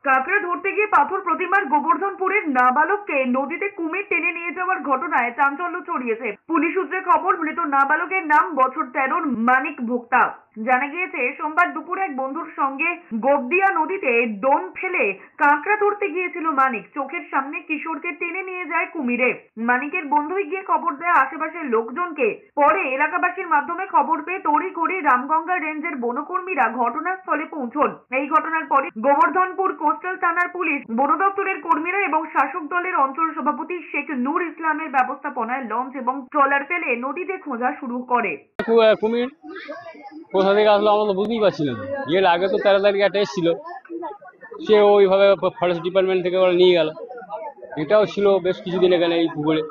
কাঁকড়া ধরতে গিয়ে পাথর প্রতিমার গোবর্ধনপুরের নাবালককে নদীতে কুমির টেনে নিয়ে যাওয়ার ঘটনায় চাঞ্চল্য ছড়িয়েছে। পুলিশ সূত্রে খবর, মৃত নাবালকের নাম বছর 13 মানিক ভোক্তা। জানা গিয়েছে সোমবার দুপুরে এক বন্ধুর সঙ্গে গোবদিয়া নদীতে দোন ফেলে কাঁকড়া ধরতে গিয়েছিল মানিক। চোখের সামনে কিশোরকে টেনে নিয়ে যায় কুমিরে। মানিকের বন্ধুই গিয়ে খবর দেয় আশেপাশের লোকজনকে। পরে এলাকাবাসীর মাধ্যমে খবর পেয়ে তড়িঘড়ি রামগঙ্গা রেঞ্জের বনকর্মীরা ঘটনাস্থলে পৌঁছন। এই ঘটনার পরে গোবর্ধনপুর কোস্টাল থানার পুলিশ, বন দপ্তরের কর্মীরা এবং শাসক দলের অঞ্চল সভাপতি শেখ নূর ইসলামের ব্যবস্থাপনায় লঞ্চ এবং ট্রলার ফেলে নদীতে খোঁজা শুরু করে। কুমির কোথা থেকে আসলো আমরা তো বুঝতেই পারছি না। এর আগে তো 13 তারিখ একটা এসেছিল, সে ওইভাবে ফরেস্ট ডিপার্টমেন্ট থেকে ওরা নিয়ে গেল। এটাও ছিল বেশ কিছুদিন এখানে এই পুকুরে।